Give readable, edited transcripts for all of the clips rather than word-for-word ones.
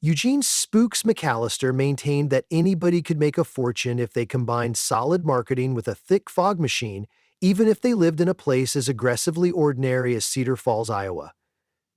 Eugene Spooks McAllister maintained that anybody could make a fortune if they combined solid marketing with a thick fog machine, even if they lived in a place as aggressively ordinary as Cedar Falls, Iowa.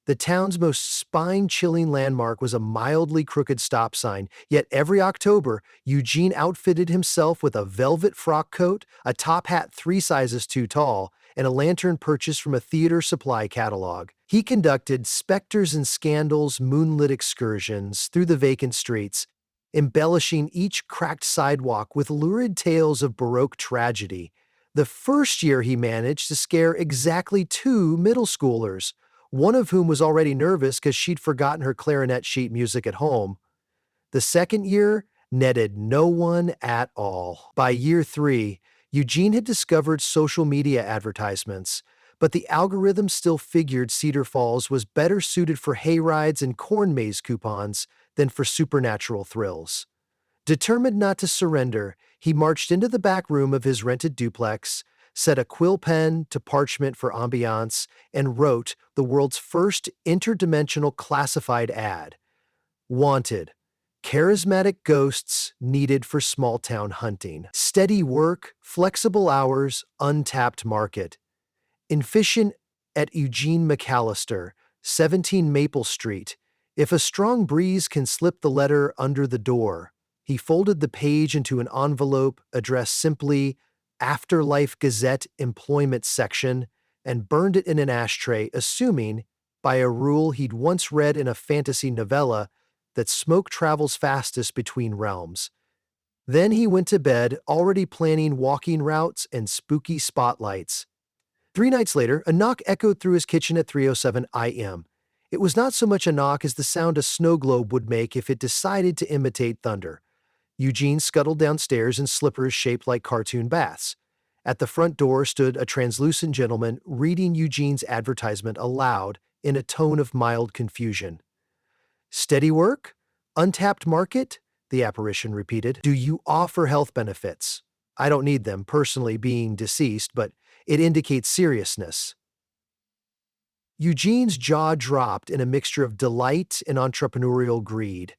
The town's most spine-chilling landmark was a mildly crooked stop sign, yet every October, Eugene outfitted himself with a velvet frock coat, a top hat 3 sizes too tall, and a lantern purchased from a theater supply catalog. He conducted specters and scandals moonlit excursions through the vacant streets, embellishing each cracked sidewalk with lurid tales of Baroque tragedy. The first year he managed to scare exactly 2 middle schoolers, one of whom was already nervous because she'd forgotten her clarinet sheet music at home. The second year netted no one at all. By year 3, Eugene had discovered social media advertisements, but the algorithm still figured Cedar Falls was better suited for hayrides and corn maze coupons than for supernatural thrills. Determined not to surrender, he marched into the back room of his rented duplex, set a quill pen to parchment for ambiance, and wrote the world's first interdimensional classified ad. Wanted. Charismatic ghosts needed for small-town hunting. Steady work, flexible hours, untapped market. Efficient at Eugene McAllister, 17 Maple Street. If a strong breeze can slip the letter under the door. He folded the page into an envelope addressed simply Afterlife Gazette Employment Section and burned it in an ashtray, assuming, by a rule he'd once read in a fantasy novella, that smoke travels fastest between realms. Then he went to bed, already planning walking routes and spooky spotlights. 3 nights later, a knock echoed through his kitchen at 3:07 a.m. It was not so much a knock as the sound a snow globe would make if it decided to imitate thunder. Eugene scuttled downstairs in slippers shaped like cartoon baths. At the front door stood a translucent gentleman reading Eugene's advertisement aloud in a tone of mild confusion. Steady work? Untapped market? The apparition repeated. Do you offer health benefits? I don't need them, personally being deceased, but it indicates seriousness. Eugene's jaw dropped in a mixture of delight and entrepreneurial greed.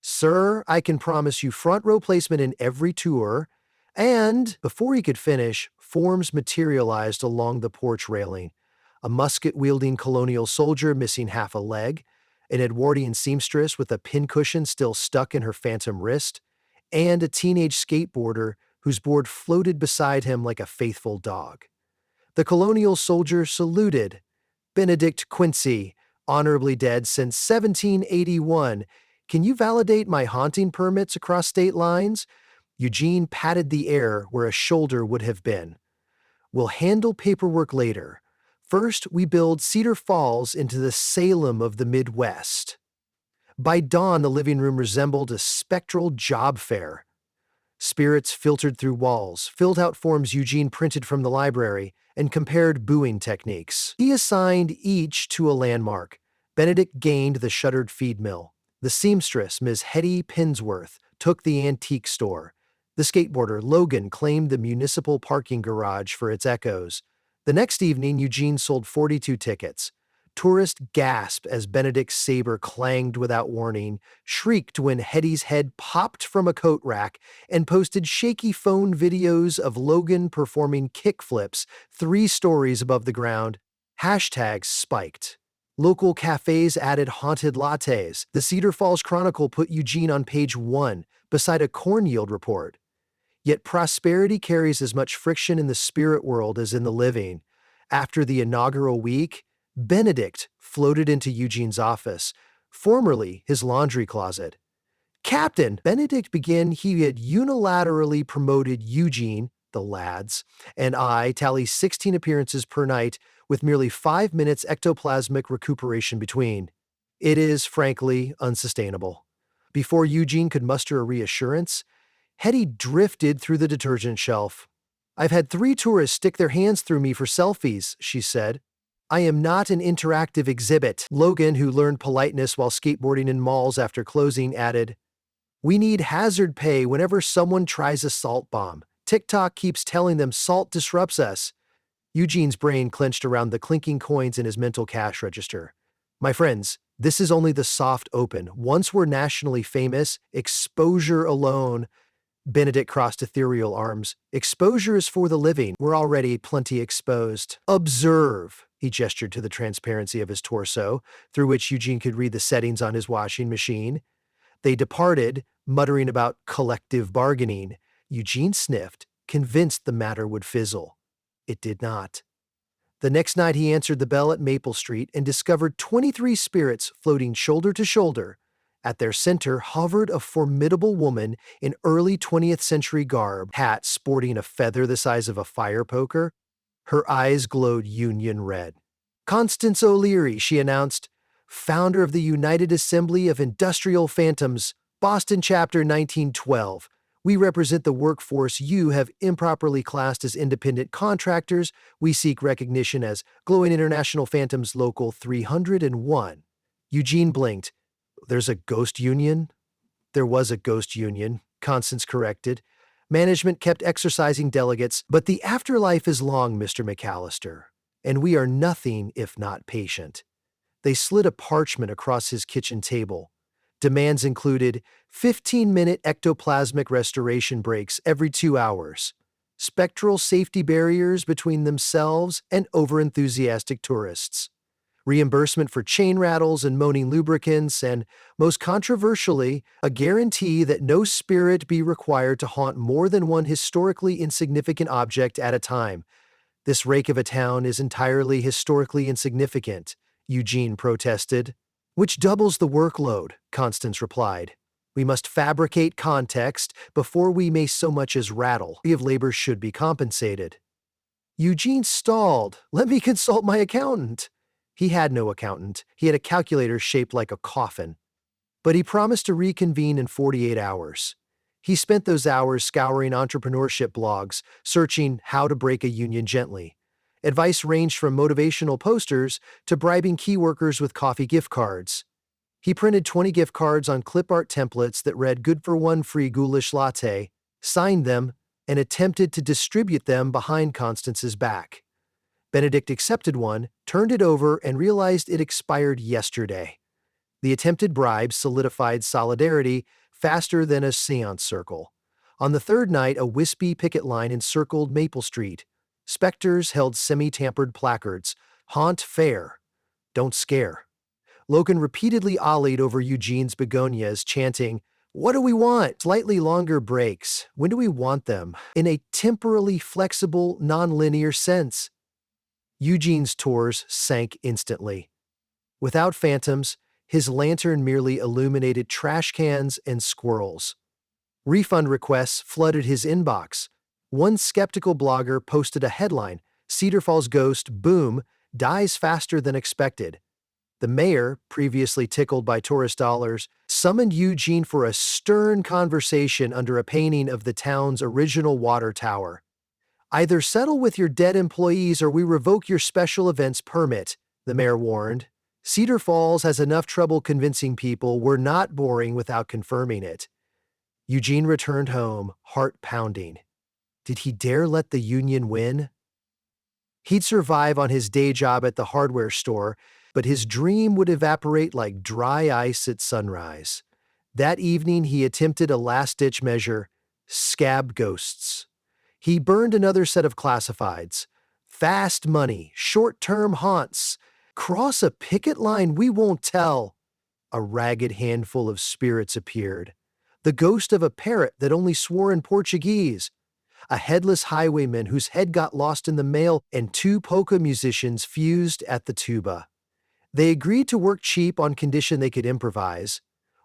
Sir, I can promise you front row placement in every tour, and, before he could finish, forms materialized along the porch railing. A musket-wielding colonial soldier missing half a leg, an Edwardian seamstress with a pincushion still stuck in her phantom wrist, and a teenage skateboarder whose board floated beside him like a faithful dog. The colonial soldier saluted. Benedict Quincy, honorably dead since 1781. Can you validate my haunting permits across state lines? Eugene patted the air where a shoulder would have been. We'll handle paperwork later. First, we build Cedar Falls into the Salem of the Midwest. By dawn, the living room resembled a spectral job fair. Spirits filtered through walls, filled out forms Eugene printed from the library, and compared booing techniques. He assigned each to a landmark. Benedict gained the shuttered feed mill. The seamstress, Ms. Hetty Pinsworth, took the antique store. The skateboarder, Logan, claimed the municipal parking garage for its echoes. The next evening, Eugene sold 42 tickets. Tourists gasped as Benedict's saber clanged without warning, shrieked when Hetty's head popped from a coat rack, and posted shaky phone videos of Logan performing kickflips 3 stories above the ground. Hashtags spiked. Local cafes added haunted lattes. The Cedar Falls Chronicle put Eugene on page 1, beside a corn yield report. Yet prosperity carries as much friction in the spirit world as in the living. After the inaugural week, Benedict floated into Eugene's office, formerly his laundry closet. Captain, Benedict began he had unilaterally promoted Eugene, the lads, and I tally 16 appearances per night with merely 5 minutes ectoplasmic recuperation between. It is, frankly, unsustainable. Before Eugene could muster a reassurance, Hetty drifted through the detergent shelf. I've had 3 tourists stick their hands through me for selfies, she said. I am not an interactive exhibit. Logan, who learned politeness while skateboarding in malls after closing, added, We need hazard pay whenever someone tries a salt bomb. TikTok keeps telling them salt disrupts us. Eugene's brain clenched around the clinking coins in his mental cash register. My friends, This is only the soft open. Once we're nationally famous, exposure alone. Benedict crossed ethereal arms. Exposure is for the living. We're already plenty exposed. Observe. He gestured to the transparency of his torso, through which Eugene could read the settings on his washing machine. They departed, muttering about collective bargaining. Eugene sniffed, convinced the matter would fizzle. It did not. The next night he answered the bell at Maple Street and discovered 23 spirits floating shoulder to shoulder. At their center hovered a formidable woman in early 20th century garb, hat sporting a feather the size of a fire poker. Her eyes glowed Union red. "Constance O'Leary," she announced, "founder of the United Assembly of Industrial Phantoms, Boston Chapter 1912. We represent the workforce you have improperly classed as independent contractors. We seek recognition as Glowing International Phantoms Local 301. Eugene blinked. "There's a ghost union?" "There was a ghost union," Constance corrected. "Management kept exercising delegates, but the afterlife is long, Mr. McAllister, and we are nothing if not patient." They slid a parchment across his kitchen table. Demands included 15-minute ectoplasmic restoration breaks every 2 hours, spectral safety barriers between themselves and overenthusiastic tourists, reimbursement for chain rattles and moaning lubricants, and, most controversially, a guarantee that no spirit be required to haunt more than one historically insignificant object at a time. "This rake of a town is entirely historically insignificant," Eugene protested. "Which doubles the workload," Constance replied. "We must fabricate context before we may so much as rattle. We of labor should be compensated." Eugene stalled. "Let me consult my accountant." He had no accountant. He had a calculator shaped like a coffin. But he promised to reconvene in 48 hours. He spent those hours scouring entrepreneurship blogs, searching how to break a union gently. Advice ranged from motivational posters to bribing key workers with coffee gift cards. He printed 20 gift cards on clip art templates that read "Good for one free ghoulish latte," signed them, and attempted to distribute them behind Constance's back. Benedict accepted one, turned it over, and realized it expired yesterday. The attempted bribe solidified solidarity faster than a seance circle. On the third night, a wispy picket line encircled Maple Street. Specters held semi-tampered placards. "Haunt fair. Don't scare." Logan repeatedly ollied over Eugene's begonias, chanting, "What do we want? Slightly longer breaks. When do we want them? In a temporally flexible, non-linear sense." Eugene's tours sank instantly. Without phantoms, his lantern merely illuminated trash cans and squirrels. Refund requests flooded his inbox. One skeptical blogger posted a headline, "Cedar Falls ghost, boom, dies faster than expected." The mayor, previously tickled by tourist dollars, summoned Eugene for a stern conversation under a painting of the town's original water tower. "Either settle with your dead employees or we revoke your special events permit," the mayor warned. "Cedar Falls has enough trouble convincing people we're not boring without confirming it." Eugene returned home, heart pounding. Did he dare let the union win? He'd survive on his day job at the hardware store, but his dream would evaporate like dry ice at sunrise. That evening he attempted a last-ditch measure: scab ghosts. He burned another set of classifieds. "Fast money, short-term haunts. Cross a picket line we won't tell." A ragged handful of spirits appeared. The ghost of a parrot that only swore in Portuguese. A headless highwayman whose head got lost in the mail, and 2 polka musicians fused at the tuba. They agreed to work cheap on condition they could improvise.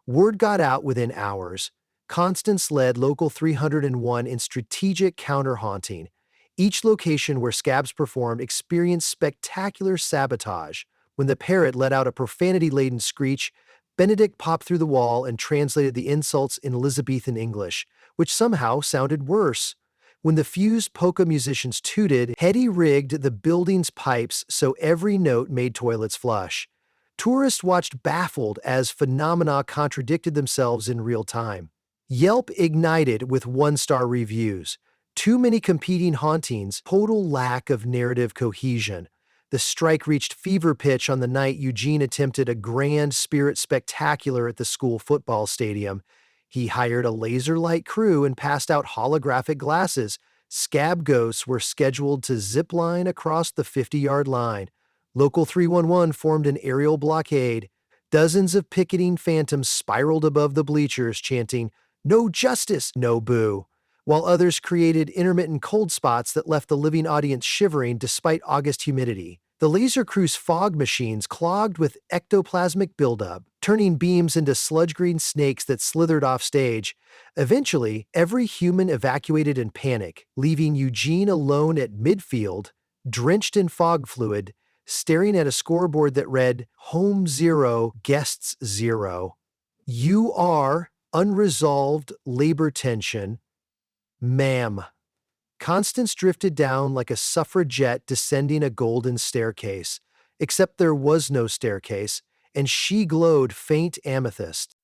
Word got out within hours. Constance led Local 301 in strategic counter-haunting. Each location where scabs performed experienced spectacular sabotage. When the parrot let out a profanity-laden screech, Benedict popped through the wall and translated the insults in Elizabethan English, which somehow sounded worse. When the fused polka musicians tooted, Hetty rigged the building's pipes so every note made toilets flush. Tourists watched baffled as phenomena contradicted themselves in real time. Yelp ignited with 1-star reviews. Too many competing hauntings, total lack of narrative cohesion. The strike reached fever pitch on the night Eugene attempted a grand spirit spectacular at the school football stadium. He hired a laser light crew and passed out holographic glasses. Scab ghosts were scheduled to zip line across the 50-yard line. Local 311 formed an aerial blockade. Dozens of picketing phantoms spiraled above the bleachers, chanting, "No justice, no boo," while others created intermittent cold spots that left the living audience shivering despite August humidity. The laser crew's fog machines clogged with ectoplasmic buildup, turning beams into sludge-green snakes that slithered off stage. Eventually, every human evacuated in panic, leaving Eugene alone at midfield, drenched in fog fluid, staring at a scoreboard that read, "Home 0, Guests 0. You are unresolved labor tension, ma'am." Constance drifted down like a suffragette descending a golden staircase, except there was no staircase, and she glowed faint amethyst.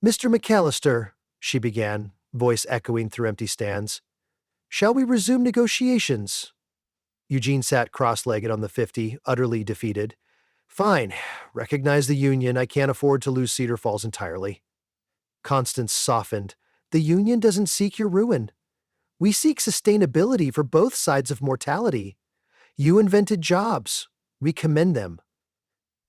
"Mr. McAllister," she began, voice echoing through empty stands, "shall we resume negotiations?" Eugene sat cross-legged on the 50, utterly defeated. "Fine. Recognize the union. I can't afford to lose Cedar Falls entirely." Constance softened. "The union doesn't seek your ruin. We seek sustainability for both sides of mortality. You invented jobs. We commend them.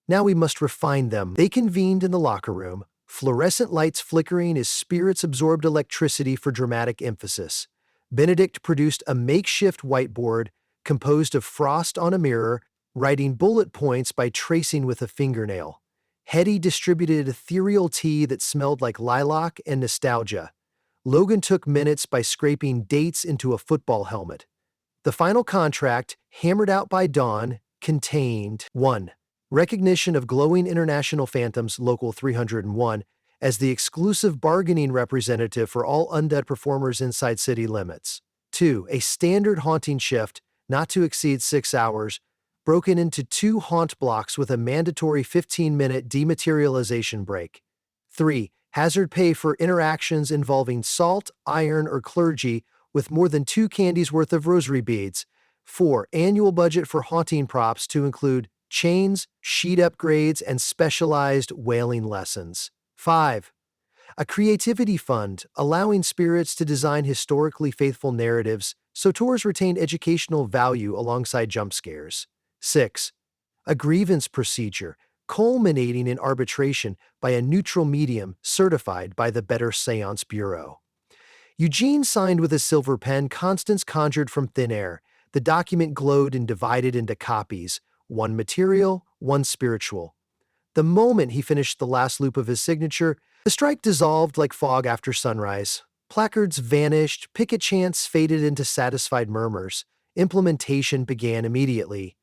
Now we must refine them." They convened in the locker room, fluorescent lights flickering as spirits absorbed electricity for dramatic emphasis. Benedict produced a makeshift whiteboard composed of frost on a mirror, writing bullet points by tracing with a fingernail. Hetty distributed ethereal tea that smelled like lilac and nostalgia. Logan took minutes by scraping dates into a football helmet. The final contract, hammered out by Dawn, contained 1. Recognition of glowing international phantoms Local 301 as the exclusive bargaining representative for all undead performers inside city limits. 2. A standard haunting shift, not to exceed 6 hours, broken into 2 haunt blocks with a mandatory 15-minute dematerialization break. 3. Hazard pay for interactions involving salt, iron, or clergy with more than 2 candies worth of rosary beads. 4. Annual budget for haunting props to include chains, sheet upgrades, and specialized wailing lessons. 5. A creativity fund allowing spirits to design historically faithful narratives so tours retain educational value alongside jump scares. 6. A grievance procedure culminating in arbitration by a neutral medium certified by the Better Seance Bureau. Eugene signed with a silver pen Constance conjured from thin air. The document glowed and divided into copies, one material, one spiritual. The moment he finished the last loop of his signature, the strike dissolved like fog after sunrise. Placards vanished, picket chants faded into satisfied murmurs. Implementation began immediately.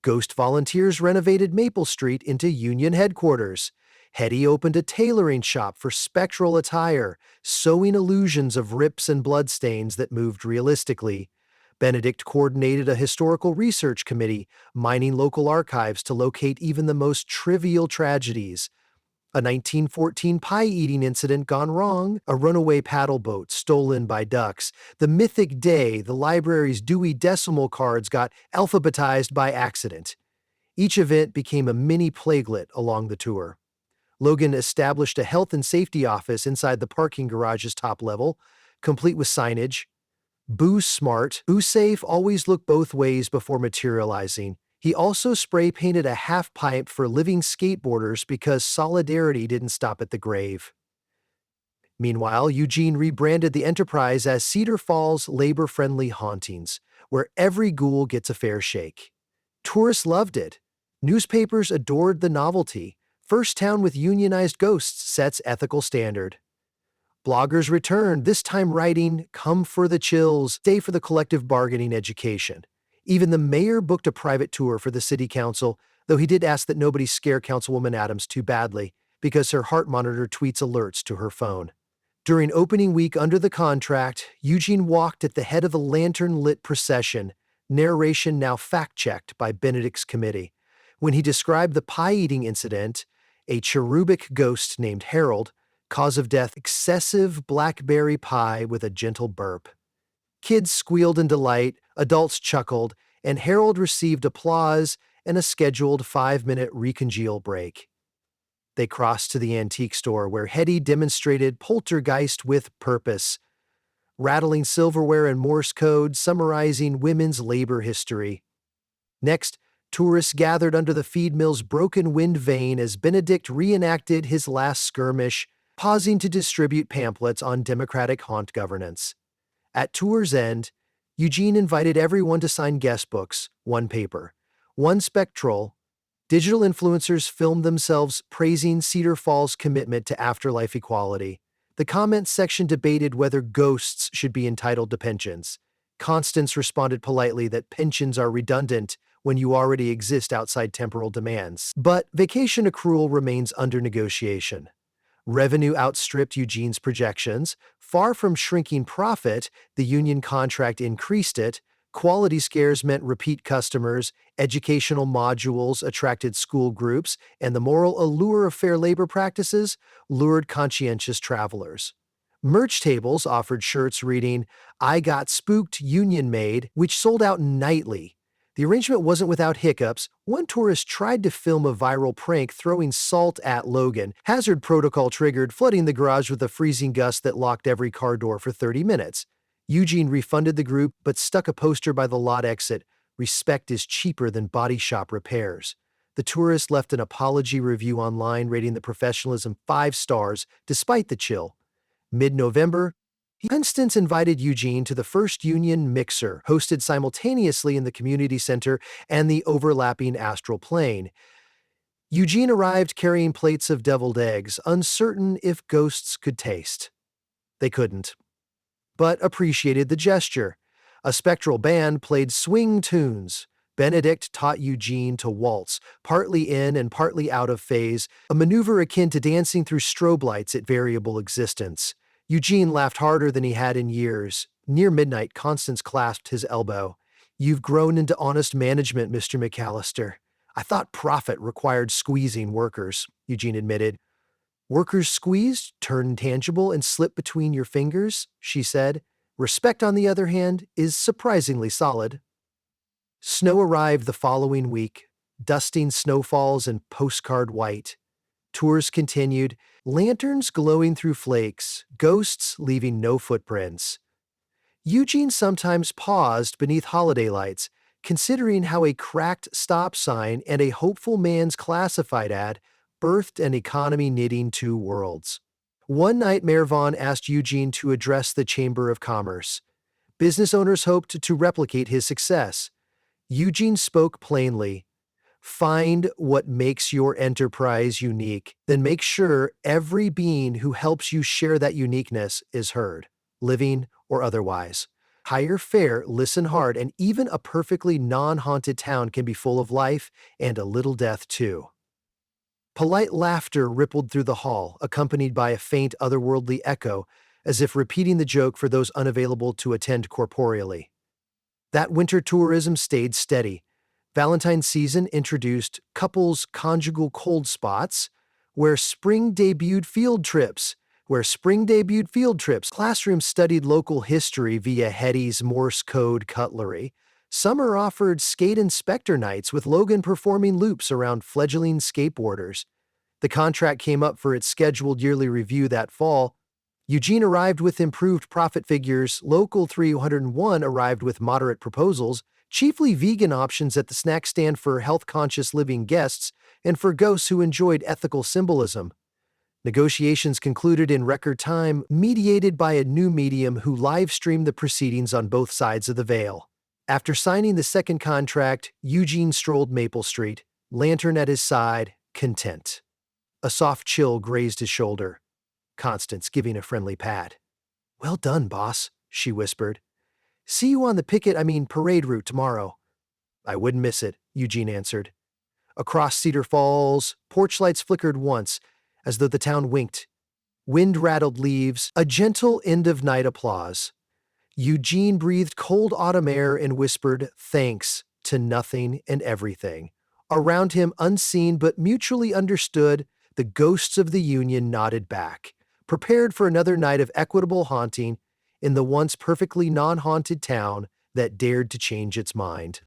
Ghost volunteers renovated Maple Street into Union headquarters. Hetty opened a tailoring shop for spectral attire, sewing illusions of rips and bloodstains that moved realistically. Benedict coordinated a historical research committee, mining local archives to locate even the most trivial tragedies. A 1914 pie-eating incident gone wrong, a runaway paddle boat stolen by ducks, the mythic day the library's Dewey Decimal cards got alphabetized by accident. Each event became a mini plaguelet along the tour. Logan established a health and safety office inside the parking garage's top level, complete with signage. Boo smart, boo safe, always look both ways before materializing. He also spray-painted a half-pipe for living skateboarders because solidarity didn't stop at the grave. Meanwhile, Eugene rebranded the enterprise as Cedar Falls Labor-Friendly Hauntings, where every ghoul gets a fair shake. Tourists loved it. Newspapers adored the novelty. First town with unionized ghosts sets ethical standard. Bloggers returned, this time writing, "Come for the chills, stay for the collective bargaining education." Even the mayor booked a private tour for the city council, though he did ask that nobody scare Councilwoman Adams too badly, because her heart monitor tweets alerts to her phone. During opening week under the contract, Eugene walked at the head of a lantern-lit procession, narration now fact-checked by Benedict's committee. When he described the pie-eating incident, a cherubic ghost named Harold, cause of death excessive blackberry pie with a gentle burp. Kids squealed in delight, adults chuckled, and Harold received applause and a scheduled 5-minute recongeal break. They crossed to the antique store where Hetty demonstrated poltergeist with purpose, rattling silverware and Morse code summarizing women's labor history. Next, tourists gathered under the feed mill's broken wind vane as Benedict reenacted his last skirmish, pausing to distribute pamphlets on democratic haunt governance. At tour's end, Eugene invited everyone to sign guest books, one paper, one spectral. Digital influencers filmed themselves praising Cedar Falls' commitment to afterlife equality. The comments section debated whether ghosts should be entitled to pensions. Constance responded politely that pensions are redundant when you already exist outside temporal demands. But vacation accrual remains under negotiation. Revenue outstripped Eugene's projections. Far from shrinking profit, the union contract increased it. Quality scares meant repeat customers, educational modules attracted school groups, and the moral allure of fair labor practices lured conscientious travelers. Merch tables offered shirts reading, "I Got Spooked Union Made," which sold out nightly. The arrangement wasn't without hiccups. One tourist tried to film a viral prank throwing salt at Logan. Hazard protocol triggered, flooding the garage with a freezing gust that locked every car door for 30 minutes. Eugene refunded the group but stuck a poster by the lot exit. "Respect is cheaper than body shop repairs." The tourist left an apology review online rating the professionalism 5 stars despite the chill. Mid-November, Constance invited Eugene to the first union mixer, hosted simultaneously in the community center and the overlapping astral plane. Eugene arrived carrying plates of deviled eggs, uncertain if ghosts could taste. They couldn't, but appreciated the gesture. A spectral band played swing tunes. Benedict taught Eugene to waltz, partly in and partly out of phase, a maneuver akin to dancing through strobe lights at variable existence. Eugene laughed harder than he had in years. Near midnight, Constance clasped his elbow. "You've grown into honest management, Mr. McAllister. I thought profit required squeezing workers," Eugene admitted. "Workers squeezed, turn tangible, and slip between your fingers," she said. "Respect, on the other hand, is surprisingly solid." Snow arrived the following week, dusting snowfalls and postcard white. Tours continued, lanterns glowing through flakes, ghosts leaving no footprints. Eugene sometimes paused beneath holiday lights, considering how a cracked stop sign and a hopeful man's classified ad birthed an economy knitting two worlds. One night, Mayor Vaughn asked Eugene to address the Chamber of Commerce. Business owners hoped to replicate his success. Eugene spoke plainly. "Find what makes your enterprise unique, then make sure every being who helps you share that uniqueness is heard, living or otherwise. Hire fair, listen hard, and even a perfectly non-haunted town can be full of life and a little death too." Polite laughter rippled through the hall, accompanied by a faint otherworldly echo, as if repeating the joke for those unavailable to attend corporeally. That winter tourism stayed steady. Valentine's season introduced couples' conjugal cold spots, where spring debuted field trips. Classrooms studied local history via Hetty's Morse code cutlery. Summer offered skate inspector nights with Logan performing loops around fledgling skateboarders. The contract came up for its scheduled yearly review that fall. Eugene arrived with improved profit figures. Local 301 arrived with moderate proposals, chiefly vegan options at the snack stand for health-conscious living guests and for ghosts who enjoyed ethical symbolism. Negotiations concluded in record time, mediated by a new medium who live-streamed the proceedings on both sides of the veil. After signing the second contract, Eugene strolled Maple Street, lantern at his side, content. A soft chill grazed his shoulder. Constance giving a friendly pat. "Well done, boss," she whispered. "See you on the parade route tomorrow." "I wouldn't miss it," Eugene answered. Across Cedar Falls, porch lights flickered once, as though the town winked. Wind rattled leaves, a gentle end-of-night applause. Eugene breathed cold autumn air and whispered thanks to nothing and everything. Around him, unseen but mutually understood, the ghosts of the Union nodded back, prepared for another night of equitable haunting in the once perfectly non-haunted town that dared to change its mind.